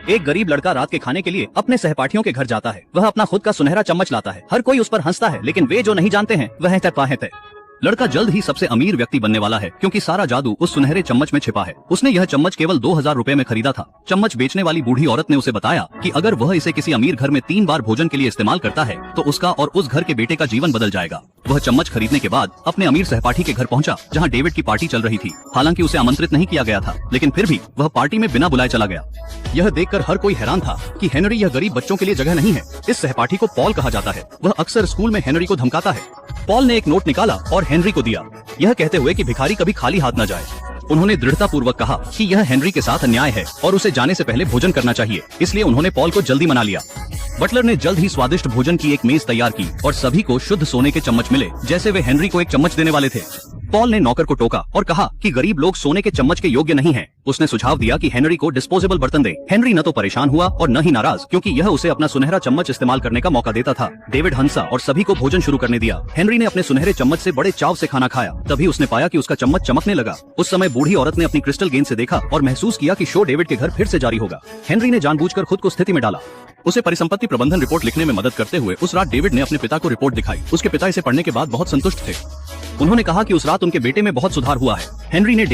एक गरीब लड़का रात के खाने के लिए अपने सहपाठियों के घर जाता है। वह अपना खुद का सुनहरा चम्मच लाता है। हर कोई उस पर हंसता है, लेकिन वे जो नहीं जानते हैं वह है लड़का जल्द ही सबसे अमीर व्यक्ति बनने वाला है, क्योंकि सारा जादू उस सुनहरे चम्मच में छिपा है। उसने यह चम्मच केवल 2000 रुपए में खरीदा था। चम्मच बेचने वाली बूढ़ी औरत ने उसे बताया कि अगर वह इसे किसी अमीर घर में 3 बार भोजन के लिए इस्तेमाल करता है तो उसका और उस घर के बेटे का जीवन बदल जाएगा। वह चम्मच खरीदने के बाद अपने अमीर सहपाठी के घर पहुंचा, जहां डेविड की पार्टी चल रही थी। हालांकि उसे आमंत्रित नहीं किया गया था, लेकिन फिर भी वह पार्टी में बिना बुलाए चला गया। यह देखकर हर कोई हैरान था कि हेनरी यह गरीब बच्चों के लिए जगह नहीं है। इस सहपाठी को पॉल कहा जाता है। वह अक्सर स्कूल में हेनरी को धमकाता है। पॉल ने एक नोट निकाला और हेनरी को दिया, यह कहते हुए कि भिखारी कभी खाली हाथ न जाए। उन्होंने दृढ़ता पूर्वक कहा कि यह हेनरी के साथ अन्याय है और उसे जाने से पहले भोजन करना चाहिए। इसलिए उन्होंने पॉल को जल्दी मना लिया। बटलर ने जल्द ही स्वादिष्ट भोजन की एक मेज तैयार की और सभी को शुद्ध सोने के चम्मच मिले, जैसे वे हेनरी को एक चम्मच देने वाले थे। पॉल ने नौकर को टोका और कहा कि गरीब लोग सोने के चम्मच के योग्य नहीं हैं। उसने सुझाव दिया कि हेनरी को डिस्पोजेबल बर्तन दे। हेनरी न तो परेशान हुआ और न ही नाराज, क्योंकि यह उसे अपना सुनहरा चम्मच इस्तेमाल करने का मौका देता था। डेविड हंसा और सभी को भोजन शुरू करने दिया। हेनरी ने अपने सुनहरे चम्मच से बड़े चाव से खाना खाया। तभी उसने पाया कि उसका चम्मच चमकने लगा। उस समय बूढ़ी औरत ने अपनी क्रिस्टल गेंद से देखा और महसूस किया कि शो डेविड के घर फिर से जारी होगा। हेनरी ने जानबूझकर खुद को स्थिति में डाला। उसे परिसंपत्ति प्रबंधन रिपोर्ट लिखने में मदद करते हुए उस रात डेविड ने अपने पिता को रिपोर्ट दिखाई। उसके पिता इसे पढ़ने के बाद बहुत संतुष्ट थे। उन्होंने कहा कि उस रात उनके बेटे में बहुत सुधार हुआ है। हेनरी ने